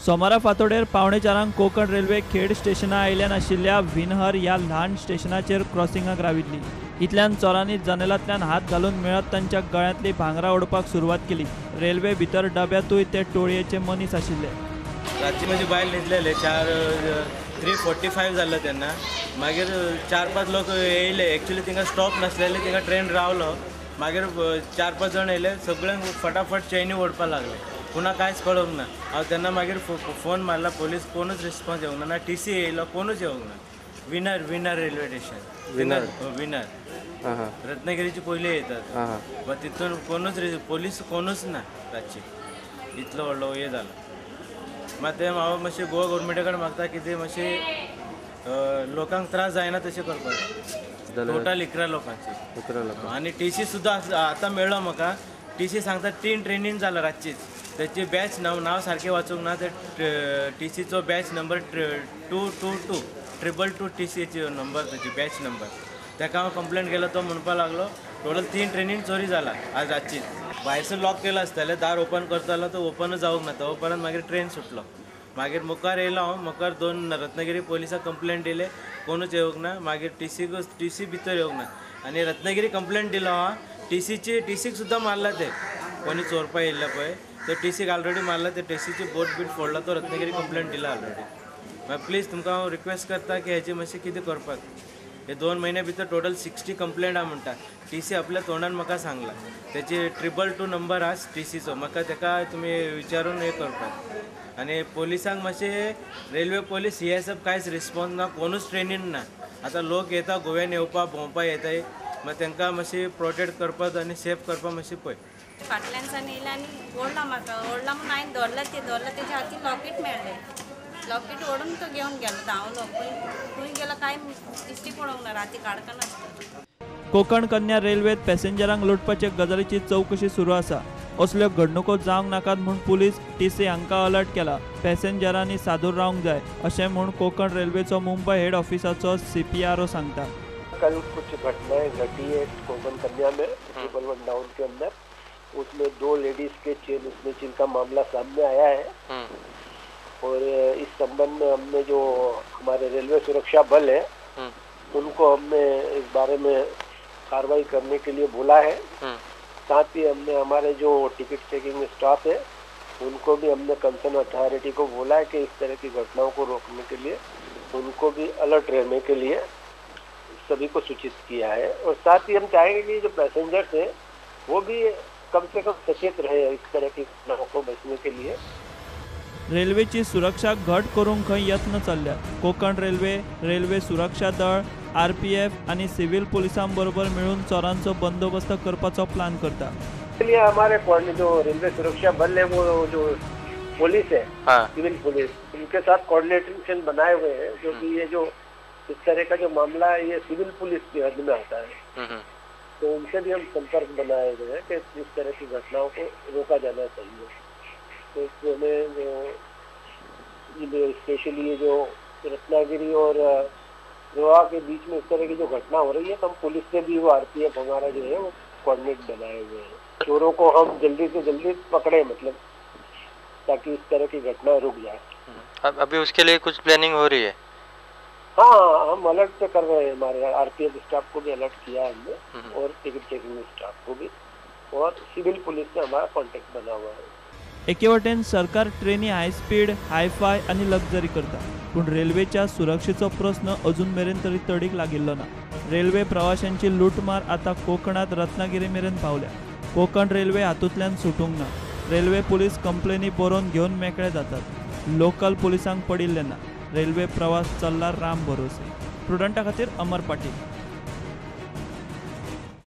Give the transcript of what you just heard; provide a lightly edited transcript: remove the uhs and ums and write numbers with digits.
सोमारा फांतोडेर पावणे 4 कोकण रेल्वे खेड स्टेशना आयल्यान आशिल्ल्या विनहर ह्या ल्हान स्टेशनाचेर क्रॉसिंगाक राविल्ली। इतल्यान चोरांनी जनेलांतल्यान हात घालून मेळत तांच्या गळ्यांतली भांगरां ओडपाक सुरवात केली। रेल्वे भितर डब्यातूय ते टोळयेचे मनीस आशिल्ले। रातची म्हजी बायल न्हिदलेले 3:45 जाल्लो तेन्ना मागीर 4-5 लोक येयले। एक्चुअली तिंगा स्टॉप नासलेले, तिंगा ट्रेन रावलो। मागीर 4-5 जण येयले, सगळ्यांक फटाफट चैनी ओडपाक लागले। पुन्हा कांयच कळोंक ना। हांव तेन्ना मागीर फोन मारला पोलीस, कोणूच रिस्पॉन्स येवंक ना। TC येयलो, कोणूच येवंक ना। विनर रेल्वे स्टेशन विनर रत्नागिरीची पयली येतात, पण तितून पोलीस कोणूच ना रातची। इतलो व्हडलो हे जालो। मागीर ते हांव मातशें गोवा गव्हर्मेंटा कडेन मागता की ते मातशें लोकांक त्रास जायना तशें करपाक। टोटल 11 लोकांची आनी TC सुद्दां आतां मेळ्ळो म्हाका। TC सांगता 3 ट्रेनीन जालां रातचीच। त्याची बॅच नाव सारकें वाचूंक ना। ते TCचो बॅच नंबर 222 TCची नंबर, त्याची बॅच नंबर। ताका हांव कंप्लेंट केलो, तो म्हणपाक लागलो टोटल 3 ट्रेनीन चोरी जाला आज रातचीच। भायरसून लॉक केलो आसतालें, दार ओपन करतालो तो ओपनूच जावंक ना। तो उपरांत मागीर ट्रेन सुटलो। मागीर मुखार येयलो हांव, मुखार 2 रत्नागिरी पोलिसांक कंप्लेंट दिले, कोणूच येवंक ना। मागीर TC भितर येवंक ना। आनी रत्नागिरी कंप्लेंट दिलो हांव। TCक सुद्दां मारला ते कोणी चोरपा येयल्ले पळय, तो TCक ऑलरेडी मारला। ते TCची बोट फोडला, तो रत्नागिरी कंप्लेंट दिला ऑलरेडी। मागीर प्लीज तुमकां हांव रिक्वेस्ट करता की हेची मातशें कितें करपाक। हे 2 महिने भितर टोटल 60 कंप्लेंट हा म्हणटा। TC आपल्या तोंडान म्हाका सांगला। त्याची 222 नंबर हा TCचो। म्हाका ताका तुमी विचारून हे करपाक। आनी पोलिसांक मातशें रेल्वे पोलीस CSF कांयच रिस्पॉन्स ना, कोणूच ट्रेनीन ना। आतां लोक येता गोव्यान येवपाक भोंवपाक येताय, मागीर तांकां मातशें प्रोटेक्ट करपाक आनी सेफ करपाक मातशें पळय। फाटल्यानसान येयला आनी ओडला म्हाका, ओडला म्हणून हांवें धरला तेच्या हातीन लॉकेट मेळ्ळें। लॉकेट ओडून तो घेवन गेलो, धांवलो। खंय गेलो काय दिश्टी पडोंक ना, राती काडका नासता। कोकण कन्या रेल्वेत पॅसेंजरांक लुटपाचे गजालीची चौकशी सुरू आसा। असल्यो घडणुको जावंक नाकात म्हूण पुलीस TC हांकां अलर्ट केला। पॅसेंजरांनी सादूर रावंक जाय अशें म्हूण कोकण रेल्वेचो मुंबय हेड ऑफिसाचो CPRO सांगता। कल कुछ घटनाएं घटी है कोकण कन्या में, ट्रिपल वन डाउन के अंदर। उसमें 2 लेडीज के चेन स्नैचिंग का मामला सामने आया है। और इस संबंध में हमने जो हमारे रेलवे सुरक्षा बल है उनको हमने इस बारे में कार्रवाई करने के लिए बोला है। साथ ही हमने हमारे जो टिकट चेकिंग स्टाफ है उनको भी हमने कंसर्न अथॉरिटी को बोला है कि इस तरह की घटनाओं को रोकने के लिए उनको भी अलर्ट रहने के लिए सभी को सूचित किया है। और साथ ही हम चाहेंगे कि जो पैसेंजर्स हैं वो भी कम से कम सचेत रहे इस तरह की घटनाओं को बचने के लिए। रेल्वेची सुरक्षा घट करूंक खंय यत्न चल्ल्यात। कोकण रेल्वे सुरक्षा दळ, RPF आनी सिव्हिल पुलिसां बरोबर मिळून चोरांचो बंदोबस्त करपाचो प्लान करता। इसलिए हमारे जो रेलवे सुरक्षा बल है वो जो पुलिस है, सिविल पुलिस, उनके साथ कोऑर्डिनेशन बनाए हुए हैं। जो कि ये जो इस तरह का जो मामला है ये सिविल पुलिस की हद में आता है। तो उनसे भी हम संपर्क बनाए हुए हैं कि इस तरह की घटनाओं को रोका जाना चाहिए। तो इसमें जो स्पेशली ये जो रत्नागिरी और गोवा के बीच में इस तरह की जो घटना हो रही है, तो हम पुलिस से भी वो RPF हमारा जो है वो कोऑर्डिनेट बनाए हुए हैं। चोरों को हम जल्दी से जल्दी पकड़े, मतलब ताकि इस तरह की घटना रुक जाए। अभी उसके लिए कुछ प्लानिंग हो रही है? हाँ, हम अलर्ट पे कर रहे हैं। हमारे RPF स्टाफ को भी अलर्ट किया है हमने, और टिकट चेकिंग स्टाफ को भी, और सिविल पुलिस से हमारा कॉन्टेक्ट बना हुआ है। एके वटेन सरकार ट्रेनी हाय स्पीड, हायफाय आनी लक्झरी करता, पूण रेल्वेच्या सुरक्षेचो प्रस्न अजून मेरेन तरी तडीक लागिल्लो ना। रेल्वे प्रवाशांची लूटमार आतां कोकणात रत्नागिरी मेरेन पावल्या। कोकण रेल्वे हातूंतल्यान सुटूंक ना। रेल्वे पुलीस कंप्लेनी बरोवन घेवन मेकळे जातात। लोकल पुलिसांक पडिल्ले ना। रेल्वे प्रवास चल्ला राम भरोसे। प्रुडंटा खातीर अमर पाटील।